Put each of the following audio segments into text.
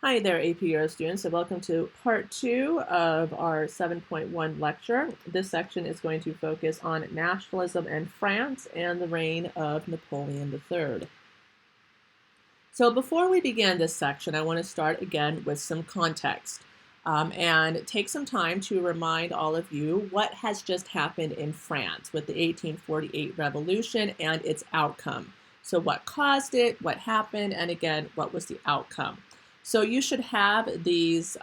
Hi there, AP Euro students, and welcome to part 2 of our 7.1 lecture. This section is going to focus on nationalism in France and the reign of Napoleon III. So before we begin this section, I want to start again with some context and take some time to remind all of you what has just happened in France with the 1848 revolution and its outcome. So what caused it, what happened, and again, what was the outcome? So you should have this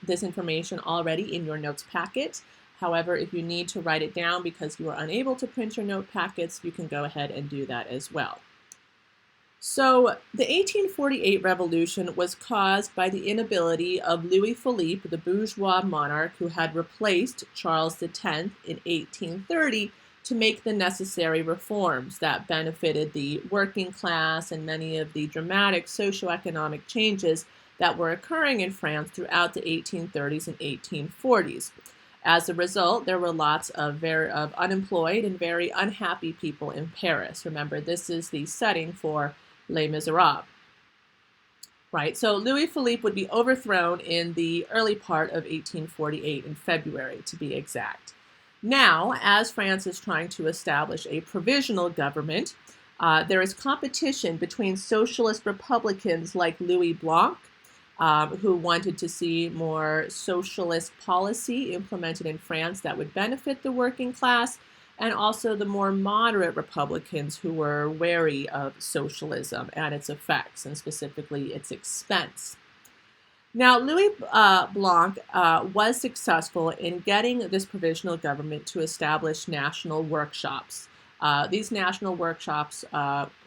information already in your notes packet. However, if you need to write it down because you are unable to print your note packets, you can go ahead and do that as well. So the 1848 revolution was caused by the inability of Louis Philippe, the bourgeois monarch who had replaced Charles X in 1830, to make the necessary reforms that benefited the working class and many of the dramatic socioeconomic changes that were occurring in France throughout the 1830s and 1840s. As a result, there were lots of unemployed and very unhappy people in Paris. Remember, this is the setting for Les Miserables. Right, so Louis Philippe would be overthrown in the early part of 1848, in February to be exact. Now, as France is trying to establish a provisional government, there is competition between socialist Republicans like Louis Blanc, who wanted to see more socialist policy implemented in France that would benefit the working class, and also the more moderate Republicans who were wary of socialism and its effects, and specifically its expense. Now, Louis Blanc was successful in getting this provisional government to establish national workshops. These national workshops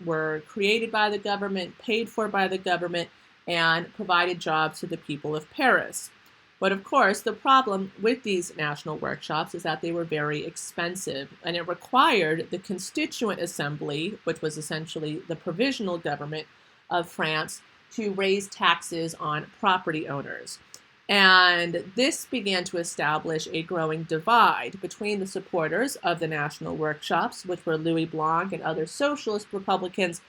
were created by the government, paid for by the government, and provided jobs to the people of Paris. But of course, the problem with these national workshops is that they were very expensive, and it required the Constituent Assembly, which was essentially the provisional government of France, to raise taxes on property owners. And this began to establish a growing divide between the supporters of the national workshops, which were Louis Blanc and other socialist Republicans,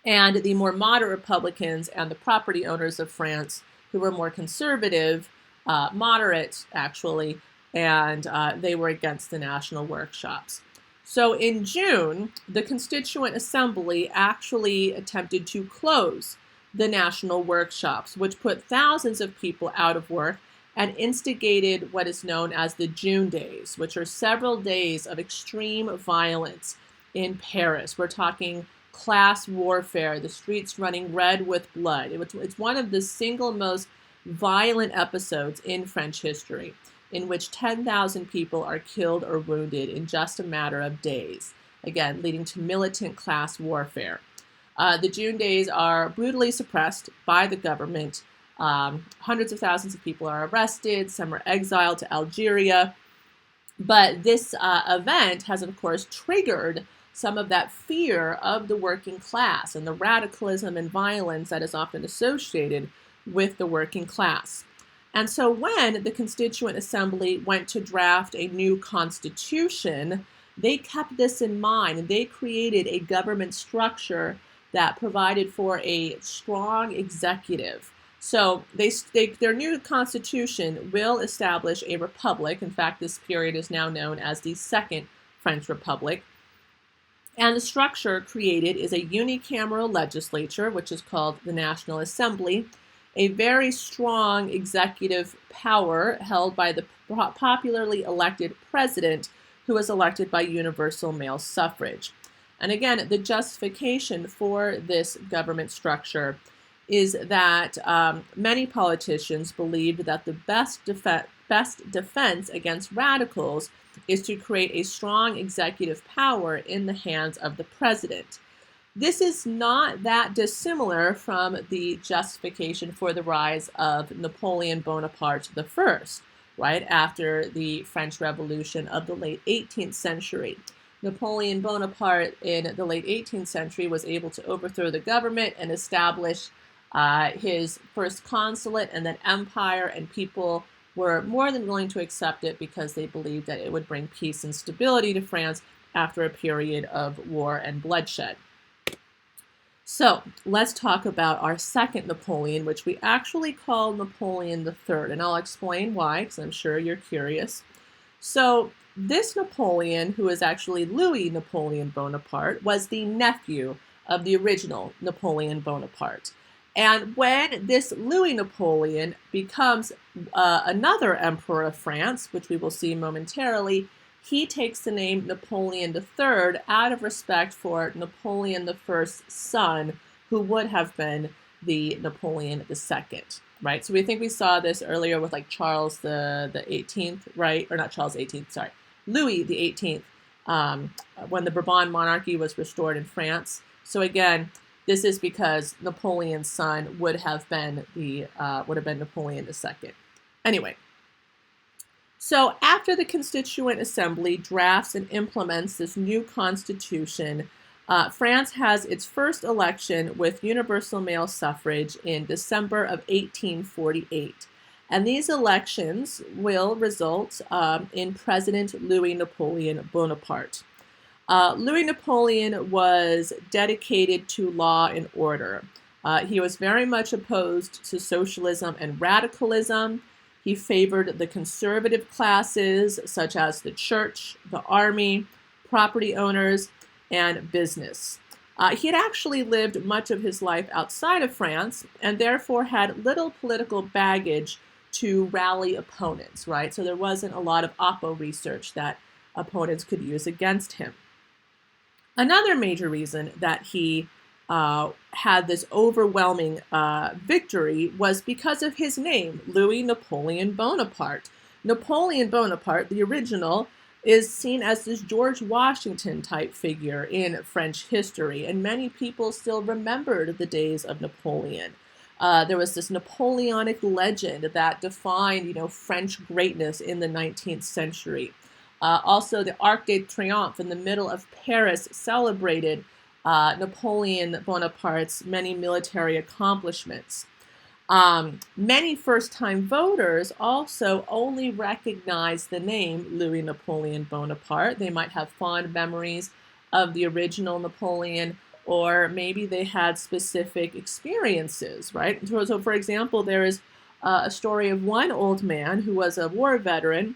and the more moderate Republicans and the property owners of France, who were more conservative, moderate actually, and they were against the national workshops. So in June, the Constituent Assembly actually attempted to close the national workshops, which put thousands of people out of work and instigated what is known as the June Days, which are several days of extreme violence in Paris. We're talking class warfare, the streets running red with blood. It's one of the single most violent episodes in French history, in which 10,000 people are killed or wounded in just a matter of days, again, leading to militant class warfare. The June Days are brutally suppressed by the government. Hundreds of thousands of people are arrested. Some are exiled to Algeria. But this event has, of course, triggered some of that fear of the working class and the radicalism and violence that is often associated with the working class. And so when the Constituent Assembly went to draft a new constitution, they kept this in mind, and they created a government structure that provided for a strong executive. So their new constitution will establish a republic. In fact, this period is now known as the Second French Republic. And the structure created is a unicameral legislature, which is called the National Assembly, a very strong executive power held by the popularly elected president, who was elected by universal male suffrage. And again, the justification for this government structure is that many politicians believed that the best defense against radicals is to create a strong executive power in the hands of the president. This is not that dissimilar from the justification for the rise of Napoleon Bonaparte I, right after the French Revolution of the late 18th century. Napoleon Bonaparte in the late 18th century was able to overthrow the government and establish his first consulate and then empire, and people were more than willing to accept it because they believed that it would bring peace and stability to France after a period of war and bloodshed. So let's talk about our second Napoleon, which we actually call Napoleon III. And I'll explain why, because I'm sure you're curious. So this Napoleon, who is actually Louis Napoleon Bonaparte, was the nephew of the original Napoleon Bonaparte. And when this Louis Napoleon becomes another emperor of France, which we will see momentarily, he takes the name Napoleon III out of respect for Napoleon I's son, who would have been the Napoleon II, right? So we think we saw this earlier with like Charles the 18th, right? Or not Charles 18th, sorry, Louis the 18th, when the Bourbon monarchy was restored in France. So again, this is because Napoleon's son would have been Napoleon II. Anyway, so after the Constituent Assembly drafts and implements this new constitution, France has its first election with universal male suffrage in December of 1848. And these elections will result in President Louis Napoleon Bonaparte. Louis Napoleon was dedicated to law and order. He was very much opposed to socialism and radicalism. He favored the conservative classes, such as the church, the army, property owners, and business. He had actually lived much of his life outside of France and therefore had little political baggage to rally opponents, right? So there wasn't a lot of oppo research that opponents could use against him. Another major reason that he had this overwhelming victory was because of his name, Louis Napoleon Bonaparte. Napoleon Bonaparte, the original, is seen as this George Washington type figure in French history, and many people still remembered the days of Napoleon. There was this Napoleonic legend that defined, French greatness in the 19th century. Also, the Arc de Triomphe in the middle of Paris celebrated Napoleon Bonaparte's many military accomplishments. Many first-time voters also only recognize the name Louis Napoleon Bonaparte. They might have fond memories of the original Napoleon, or maybe they had specific experiences, right? So for example, there is a story of one old man who was a war veteran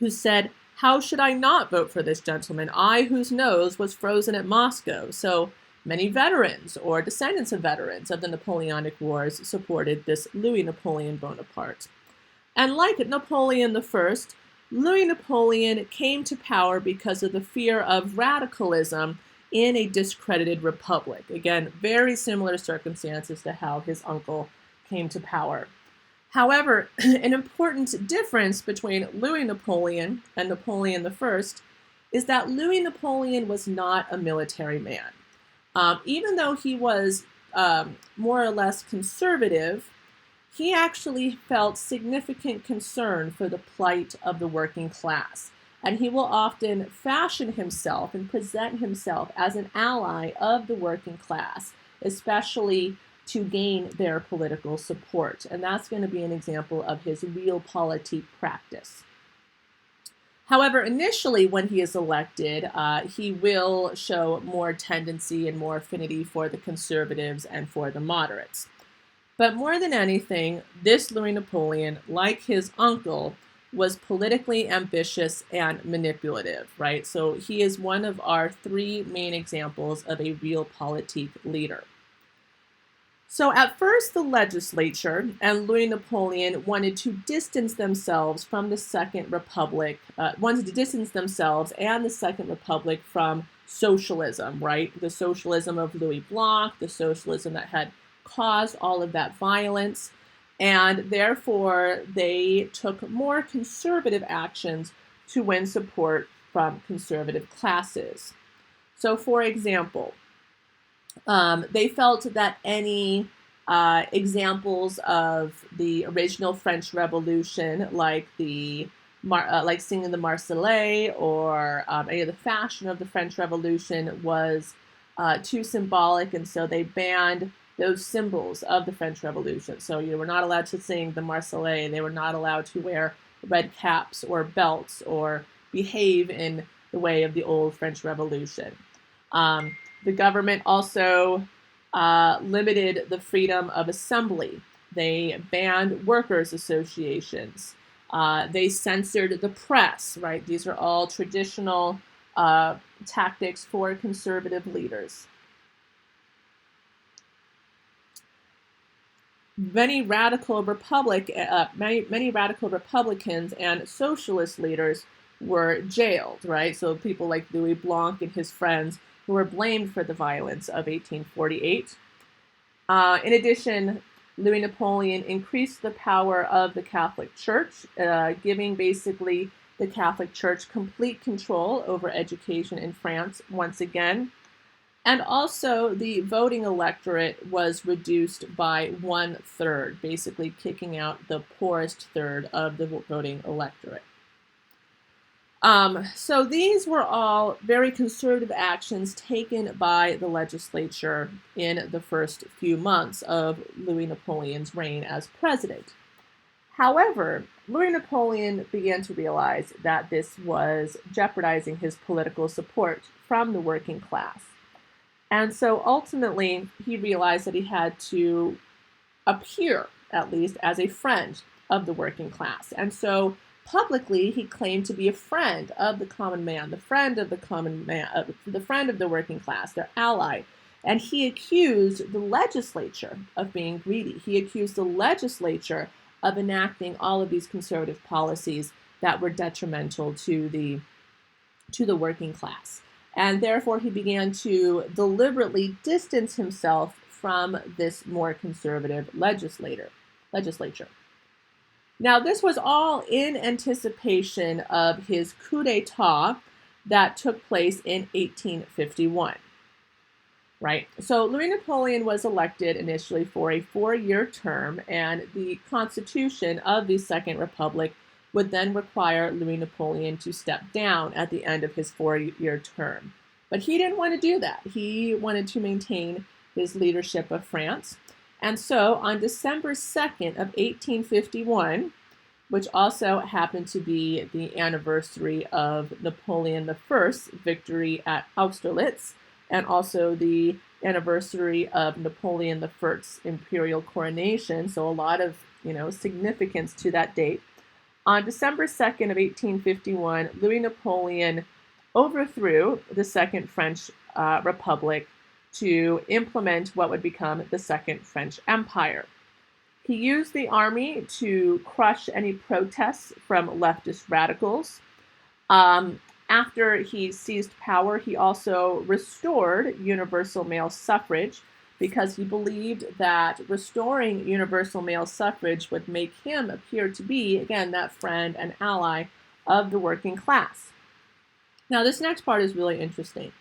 who said, "How should I not vote for this gentleman, I whose nose was frozen at Moscow?" So many veterans or descendants of veterans of the Napoleonic Wars supported this Louis Napoleon Bonaparte. And like Napoleon I, Louis Napoleon came to power because of the fear of radicalism in a discredited republic. Again, very similar circumstances to how his uncle came to power. However, an important difference between Louis Napoleon and Napoleon I is that Louis Napoleon was not a military man. Even though he was more or less conservative, he actually felt significant concern for the plight of the working class. And he will often fashion himself and present himself as an ally of the working class, especially to gain their political support. And that's going to be an example of his realpolitik practice. However, initially when he is elected, he will show more tendency and more affinity for the conservatives and for the moderates. But more than anything, this Louis Napoleon, like his uncle, was politically ambitious and manipulative, right? So he is one of our three main examples of a realpolitik leader. So at first, the legislature and Louis Napoleon wanted to distance themselves from the Second Republic, wanted to distance themselves and the Second Republic from socialism, right? The socialism of Louis Blanc, the socialism that had caused all of that violence. And therefore, they took more conservative actions to win support from conservative classes. So for example, they felt that any examples of the original French Revolution, like like singing the Marseillaise or any of the fashion of the French Revolution, was too symbolic, and so they banned those symbols of the French Revolution. So you were not allowed to sing the Marseillaise. They were not allowed to wear red caps or belts or behave in the way of the old French Revolution. The government also limited the freedom of assembly. They banned workers' associations. They censored the press, right? These are all traditional tactics for conservative leaders. Many radical Republicans and socialist leaders were jailed, right? So people like Louis Blanc and his friends who were blamed for the violence of 1848. In addition, Louis Napoleon increased the power of the Catholic Church, giving basically the Catholic Church complete control over education in France once again. And also, the voting electorate was reduced by 1/3, basically kicking out the poorest third of the voting electorate. So these were all very conservative actions taken by the legislature in the first few months of Louis Napoleon's reign as president. However, Louis Napoleon began to realize that this was jeopardizing his political support from the working class. And so ultimately, he realized that he had to appear, at least, as a friend of the working class. And so publicly, he claimed to be a friend of the common man, the friend of the common man, the friend of the working class, their ally. And he accused the legislature of being greedy. He accused the legislature of enacting all of these conservative policies that were detrimental to the working class. And therefore, he began to deliberately distance himself from this more conservative legislature. Now, this was all in anticipation of his coup d'etat that took place in 1851. Right? So Louis Napoleon was elected initially for a 4-year term, and the Constitution of the Second Republic would then require Louis Napoleon to step down at the end of his 4-year term. But he didn't want to do that. He wanted to maintain his leadership of France. And so on December 2nd of 1851, which also happened to be the anniversary of Napoleon I's victory at Austerlitz, and also the anniversary of Napoleon I's imperial coronation, so a lot of significance to that date. On December 2nd of 1851, Louis Napoleon overthrew the Second French Republic to implement what would become the Second French Empire. He used the army to crush any protests from leftist radicals. After he seized power, he also restored universal male suffrage because he believed that restoring universal male suffrage would make him appear to be, again, that friend and ally of the working class. Now, this next part is really interesting.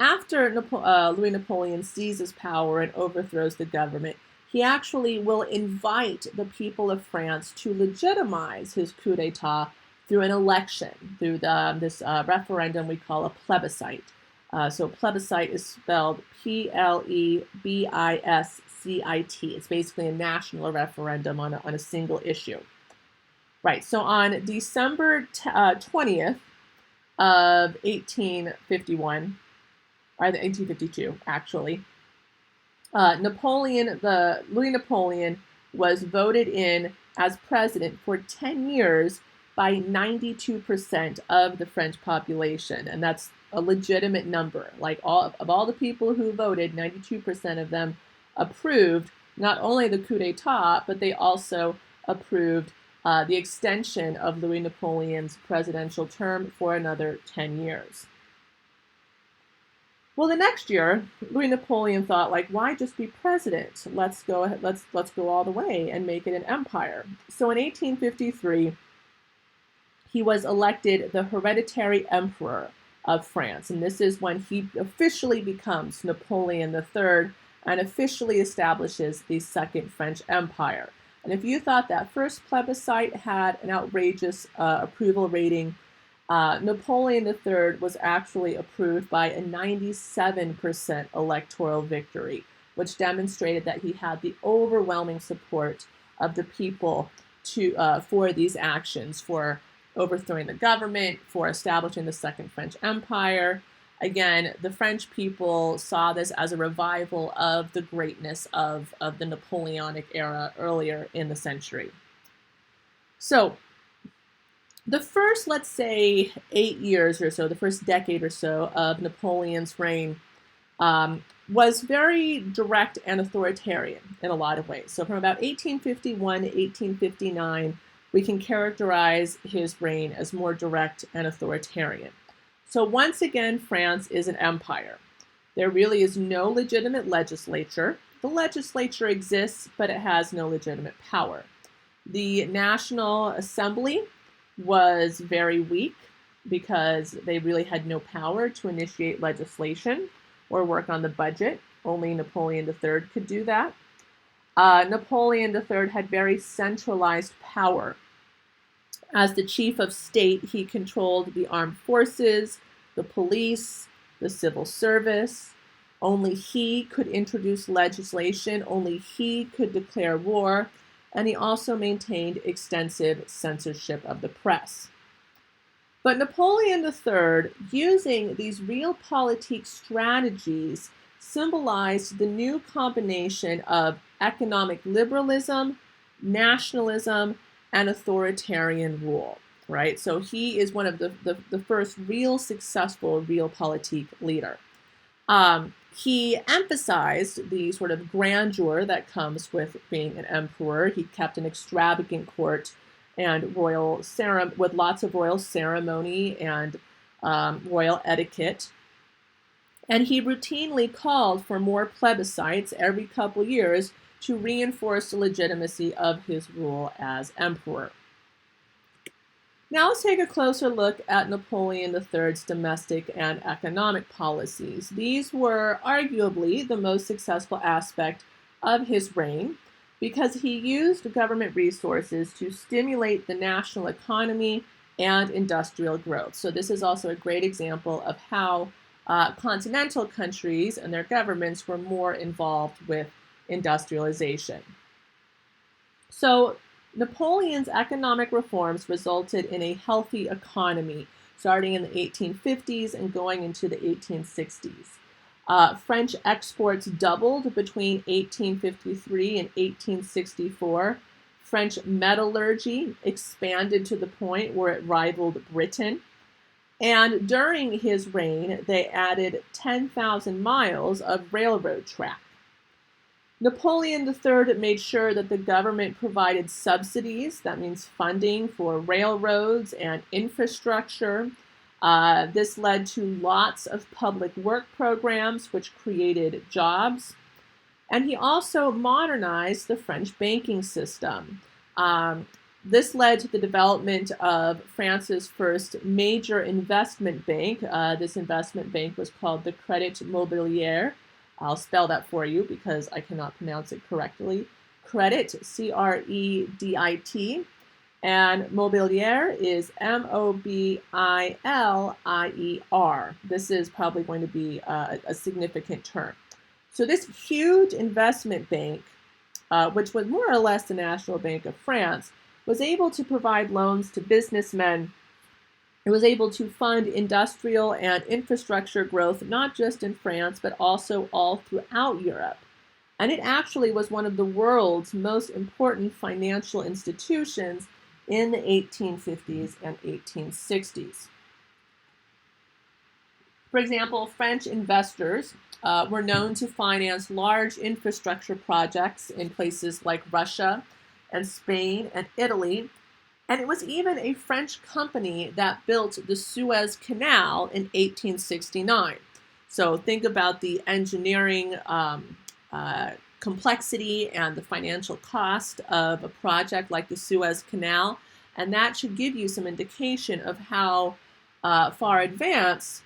After Louis Napoleon seizes power and overthrows the government, he actually will invite the people of France to legitimize his coup d'etat through an election, through this referendum we call a plebiscite. So plebiscite is spelled Plebiscite. It's basically a national referendum on a single issue. Right, so on December 20th of 1851, or 1852 actually, Louis Napoleon was voted in as president for 10 years by 92% of the French population, and that's a legitimate number. Like all the people who voted, 92% of them approved not only the coup d'etat, but they also approved the extension of Louis Napoleon's presidential term for another 10 years. Well, the next year, Louis Napoleon thought, like, why just be president? Let's go all the way and make it an empire. So in 1853, he was elected the hereditary emperor of France, and this is when he officially becomes Napoleon III and officially establishes the Second French Empire. And if you thought that first plebiscite had an outrageous approval rating, Napoleon III was actually approved by a 97% electoral victory, which demonstrated that he had the overwhelming support of the people for these actions, for overthrowing the government, for establishing the Second French Empire. Again, the French people saw this as a revival of the greatness of the Napoleonic era earlier in the century. So the first, let's say, 8 years or so, the first decade or so of Napoleon's reign was very direct and authoritarian in a lot of ways. So from about 1851 to 1859, we can characterize his reign as more direct and authoritarian. So once again, France is an empire. There really is no legitimate legislature. The legislature exists, but it has no legitimate power. The National Assembly was very weak because they really had no power to initiate legislation or work on the budget. Only Napoleon III could do that. Napoleon III had very centralized power. As the chief of state, he controlled the armed forces, the police, the civil service. Only he could introduce legislation. Only he could declare war. And he also maintained extensive censorship of the press. But Napoleon III, using these realpolitik strategies, symbolized the new combination of economic liberalism, nationalism, and authoritarian rule, right? So he is one of the first real successful realpolitik leader. He emphasized the sort of grandeur that comes with being an emperor. He kept an extravagant court and with lots of royal ceremony and royal etiquette. And he routinely called for more plebiscites every couple years to reinforce the legitimacy of his rule as emperor. Now let's take a closer look at Napoleon III's domestic and economic policies. These were arguably the most successful aspect of his reign because he used government resources to stimulate the national economy and industrial growth. So this is also a great example of how continental countries and their governments were more involved with industrialization. So Napoleon's economic reforms resulted in a healthy economy starting in the 1850s and going into the 1860s. French exports doubled between 1853 and 1864. French metallurgy expanded to the point where it rivaled Britain. And during his reign, they added 10,000 miles of railroad track. Napoleon III made sure that the government provided subsidies, that means funding for railroads and infrastructure. This led to lots of public work programs, which created jobs. And he also modernized the French banking system. This led to the development of France's first major investment bank. This investment bank was called the Crédit Mobilier. I'll spell that for you because I cannot pronounce it correctly. Credit, C-R-E-D-I-T, and Mobilier is M-O-B-I-L-I-E-R. This is probably going to be a significant term. So this huge investment bank, which was more or less the National Bank of France, was able to provide loans to businessmen. It was able to fund industrial and infrastructure growth, not just in France, but also all throughout Europe. And it actually was one of the world's most important financial institutions in the 1850s and 1860s. For example, French investors were known to finance large infrastructure projects in places like Russia and Spain and Italy. And it was even a French company that built the Suez Canal in 1869. So think about the engineering complexity and the financial cost of a project like the Suez Canal. And that should give you some indication of how far advanced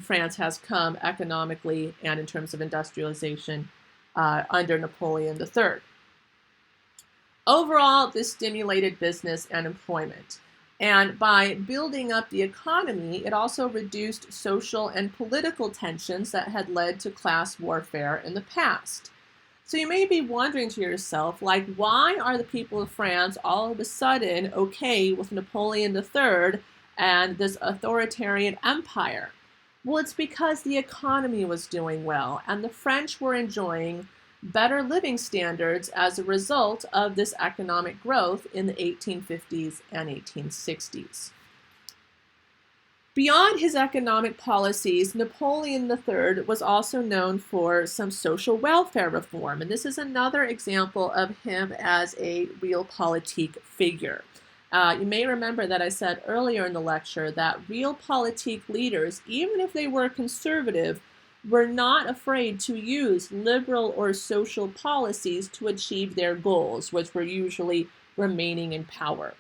France has come economically and in terms of industrialization under Napoleon III. Overall, this stimulated business and employment. And by building up the economy, it also reduced social and political tensions that had led to class warfare in the past. So you may be wondering to yourself, like, why are the people of France all of a sudden okay with Napoleon III and this authoritarian empire? Well, it's because the economy was doing well, and the French were enjoying better living standards as a result of this economic growth in the 1850s and 1860s. Beyond his economic policies, Napoleon III was also known for some social welfare reform, and this is another example of him as a realpolitik figure. You may remember that I said earlier in the lecture that realpolitik leaders, even if they were conservative, were not afraid to use liberal or social policies to achieve their goals, which were usually remaining in power.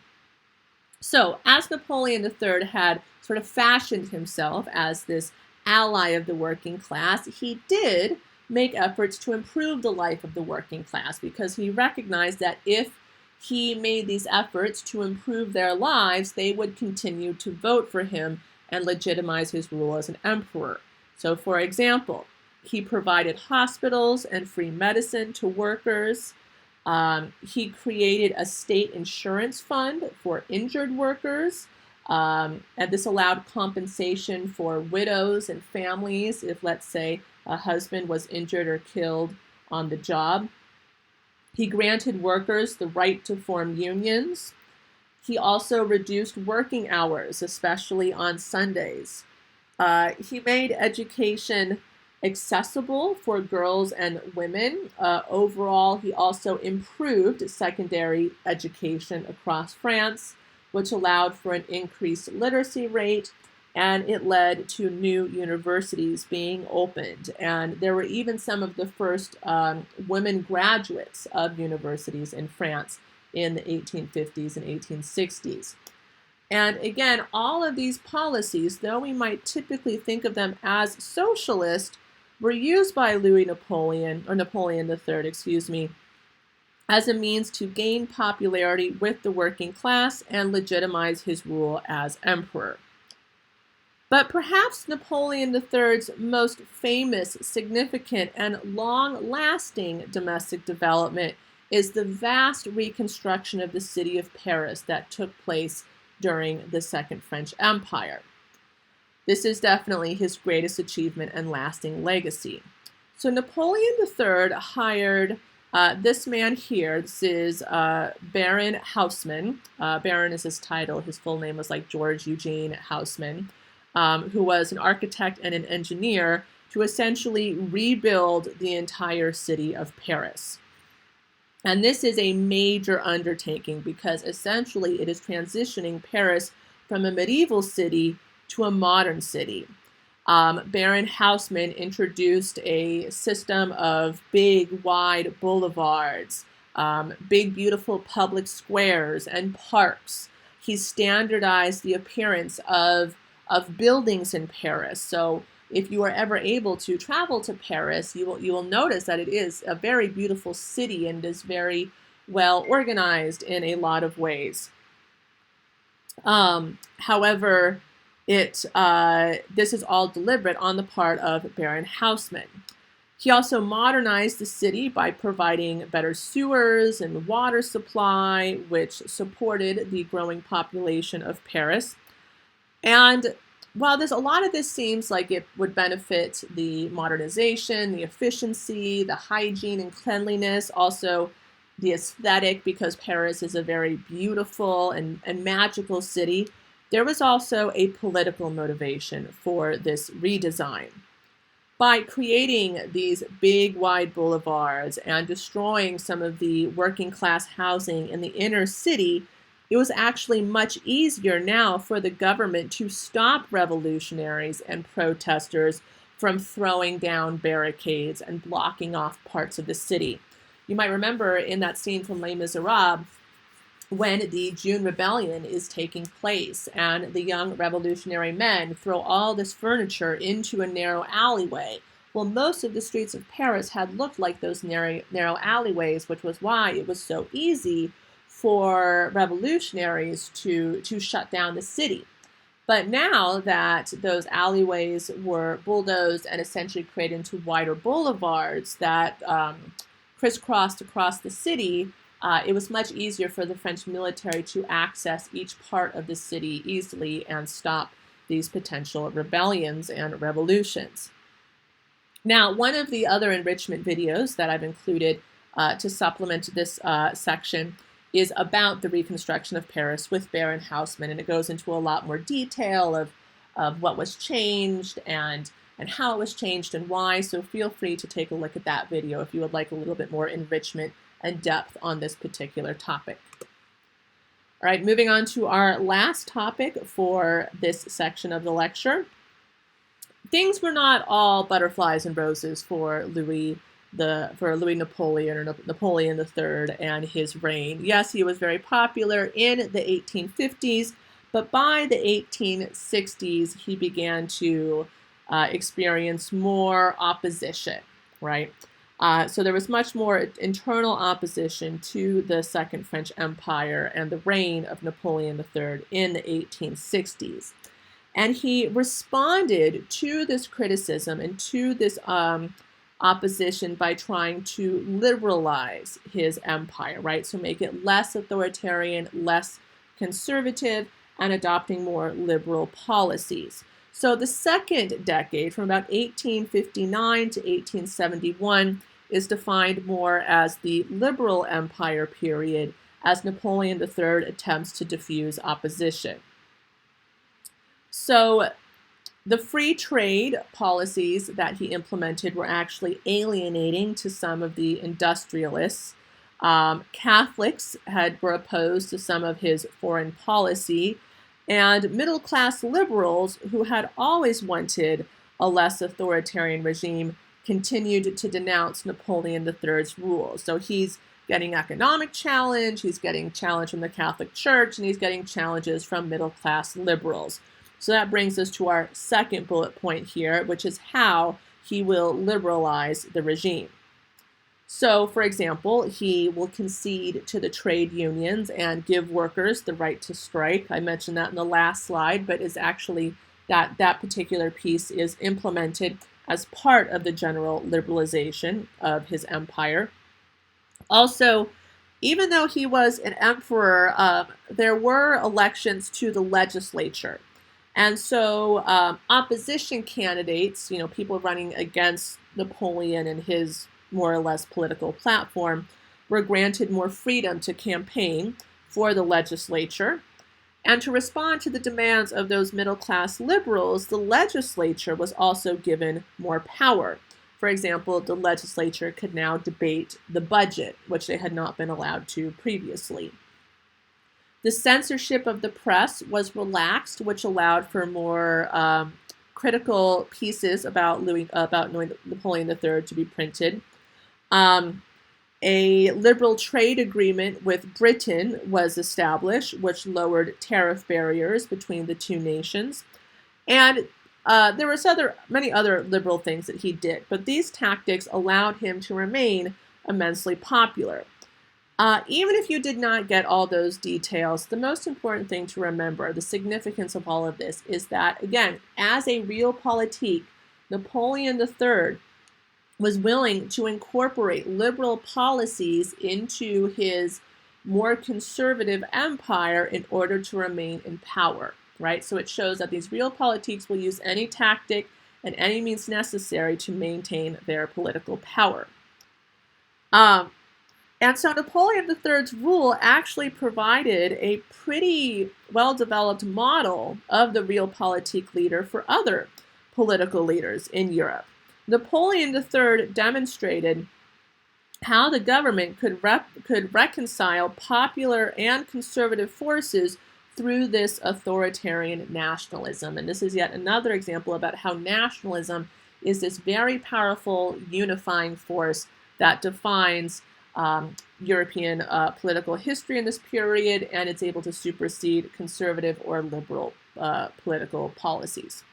So, as Napoleon III had sort of fashioned himself as this ally of the working class, he did make efforts to improve the life of the working class because he recognized that if he made these efforts to improve their lives, they would continue to vote for him and legitimize his rule as an emperor. So, for example, he provided hospitals and free medicine to workers. He created a state insurance fund for injured workers, and this allowed compensation for widows and families if, let's say, a husband was injured or killed on the job. He granted workers the right to form unions. He also reduced working hours, especially on Sundays. He made education accessible for girls and women. Overall, he also improved secondary education across France, which allowed for an increased literacy rate, and it led to new universities being opened. And there were even some of the first women graduates of universities in France in the 1850s and 1860s. And again, all of these policies, though we might typically think of them as socialist, were used by Napoleon III, as a means to gain popularity with the working class and legitimize his rule as emperor. But perhaps Napoleon III's most famous, significant, and long-lasting domestic development is the vast reconstruction of the city of Paris that took place during the Second French Empire. This is definitely his greatest achievement and lasting legacy. So Napoleon III hired this man here. This is Baron Haussmann. Baron is his title. His full name was like George Eugene Haussmann, who was an architect and an engineer to essentially rebuild the entire city of Paris. And this is a major undertaking because essentially it is transitioning Paris from a medieval city to a modern city. Baron Haussmann introduced a system of big, wide boulevards, big, beautiful public squares and parks. He standardized the appearance of buildings in Paris. So if you are ever able to travel to Paris, you will notice that it is a very beautiful city and is very well organized in a lot of ways. However, this is all deliberate on the part of Baron Haussmann. He also modernized the city by providing better sewers and water supply, which supported the growing population of Paris. And while a lot of this seems like it would benefit the modernization, the efficiency, the hygiene and cleanliness, also the aesthetic, because Paris is a very beautiful and magical city, there was also a political motivation for this redesign. By creating these big, wide boulevards and destroying some of the working class housing in the inner city, it was actually much easier now for the government to stop revolutionaries and protesters from throwing down barricades and blocking off parts of the city. You might remember in that scene from Les Miserables when the June Rebellion is taking place and the young revolutionary men throw all this furniture into a narrow alleyway. Well, most of the streets of Paris had looked like those narrow alleyways, which was why it was so easy for revolutionaries to shut down the city. But now that those alleyways were bulldozed and essentially created into wider boulevards that crisscrossed across the city, it was much easier for the French military to access each part of the city easily and stop these potential rebellions and revolutions. Now, one of the other enrichment videos that I've included to supplement this section is about the reconstruction of Paris with Baron Haussmann, and it goes into a lot more detail of what was changed and how it was changed and why, so feel free to take a look at that video if you would like a little bit more enrichment and depth on this particular topic. All right, moving on to our last topic for this section of the lecture. Things were not all butterflies and roses for Louis Napoleon or Napoleon III and his reign. Yes, he was very popular in the 1850s, but by the 1860s, he began to experience more opposition, right? So there was much more internal opposition to the Second French Empire and the reign of Napoleon III in the 1860s. And he responded to this criticism and to this opposition by trying to liberalize his empire, right? So make it less authoritarian, less conservative, and adopting more liberal policies. So the second decade, from about 1859 to 1871, is defined more as the liberal empire period as Napoleon III attempts to diffuse opposition. So the free trade policies that he implemented were actually alienating to some of the industrialists. Catholics were opposed to some of his foreign policy, and middle-class liberals who had always wanted a less authoritarian regime continued to denounce Napoleon III's rule. So he's getting economic challenge, he's getting challenge from the Catholic Church, and he's getting challenges from middle-class liberals. So that brings us to our second bullet point here, which is how he will liberalize the regime. So, for example, he will concede to the trade unions and give workers the right to strike. I mentioned that in the last slide, but is actually that particular piece is implemented as part of the general liberalization of his empire. Also, even though he was an emperor, there were elections to the legislature. And so opposition candidates, people running against Napoleon and his more or less political platform, were granted more freedom to campaign for the legislature. And to respond to the demands of those middle-class liberals, the legislature was also given more power. For example, the legislature could now debate the budget, which they had not been allowed to previously. The censorship of the press was relaxed, which allowed for more critical pieces about Napoleon III to be printed. A liberal trade agreement with Britain was established, which lowered tariff barriers between the two nations. And there was many other liberal things that he did, but these tactics allowed him to remain immensely popular. Even if you did not get all those details, the most important thing to remember, the significance of all of this, is that, again, as a realpolitik, Napoleon III was willing to incorporate liberal policies into his more conservative empire in order to remain in power, right? So it shows that these realpolitiks will use any tactic and any means necessary to maintain their political power. And so Napoleon III's rule actually provided a pretty well-developed model of the realpolitik leader for other political leaders in Europe. Napoleon III demonstrated how the government could reconcile popular and conservative forces through this authoritarian nationalism. And this is yet another example about how nationalism is this very powerful unifying force that defines European political history in this period, and it's able to supersede conservative or liberal political policies.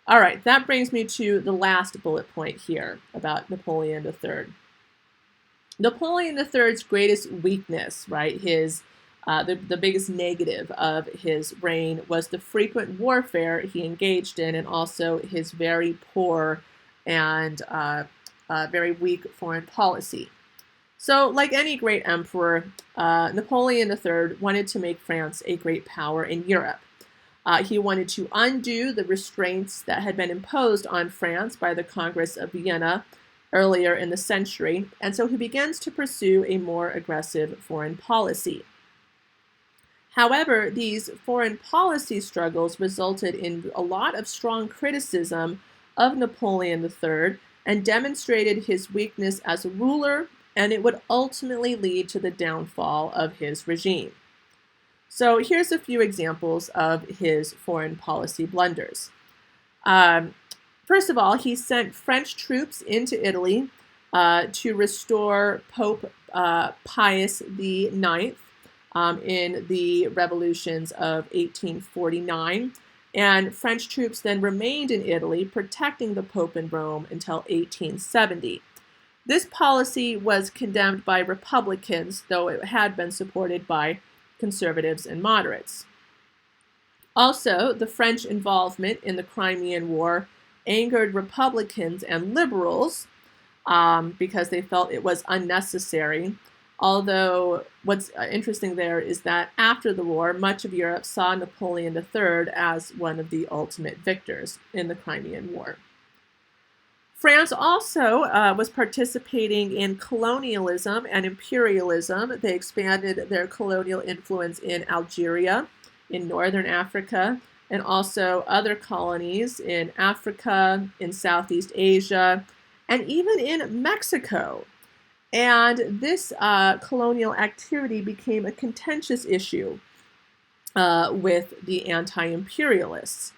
All right, that brings me to the last bullet point here about Napoleon III. Napoleon III's greatest weakness, right, the biggest negative of his reign was the frequent warfare he engaged in, and also his very poor and very weak foreign policy. So, like any great emperor, Napoleon III wanted to make France a great power in Europe. He wanted to undo the restraints that had been imposed on France by the Congress of Vienna earlier in the century, and so he begins to pursue a more aggressive foreign policy. However, these foreign policy struggles resulted in a lot of strong criticism of Napoleon III and demonstrated his weakness as a ruler, and it would ultimately lead to the downfall of his regime. So here's a few examples of his foreign policy blunders. First of all, he sent French troops into Italy to restore Pope Pius IX in the revolutions of 1849. And French troops then remained in Italy, protecting the Pope in Rome until 1870. This policy was condemned by Republicans, though it had been supported by conservatives and moderates. Also, the French involvement in the Crimean War angered Republicans and liberals because they felt it was unnecessary. Although what's interesting there is that after the war, much of Europe saw Napoleon III as one of the ultimate victors in the Crimean War. France also was participating in colonialism and imperialism. They expanded their colonial influence in Algeria, in northern Africa, and also other colonies in Africa, in Southeast Asia, and even in Mexico. And this colonial activity became a contentious issue with the anti-imperialists.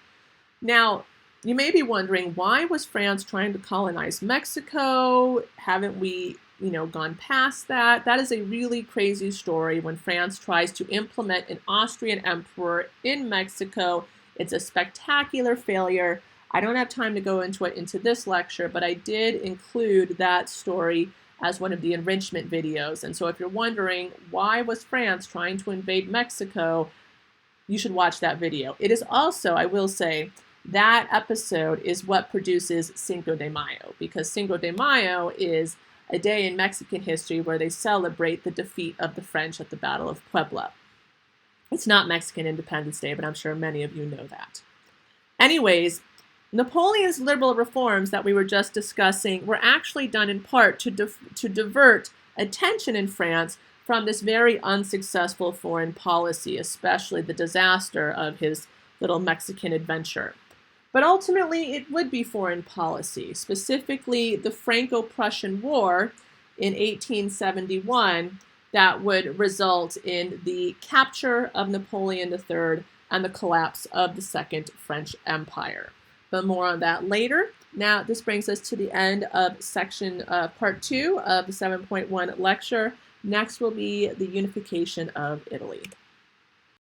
Now, you may be wondering, why was France trying to colonize Mexico? Haven't we, gone past that? That is a really crazy story when France tries to implement an Austrian emperor in Mexico. It's a spectacular failure. I don't have time to go into it into this lecture, but I did include that story as one of the enrichment videos. And so if you're wondering, why was France trying to invade Mexico, you should watch that video. It is also, I will say, that episode is what produces Cinco de Mayo, because Cinco de Mayo is a day in Mexican history where they celebrate the defeat of the French at the Battle of Puebla. It's not Mexican Independence Day, but I'm sure many of you know that. Anyways, Napoleon's liberal reforms that we were just discussing were actually done in part to divert attention in France from this very unsuccessful foreign policy, especially the disaster of his little Mexican adventure. But ultimately, it would be foreign policy, specifically the Franco-Prussian War in 1871, that would result in the capture of Napoleon III and the collapse of the Second French Empire. But more on that later. Now, this brings us to the end of part 2 of the 7.1 lecture. Next will be the unification of Italy.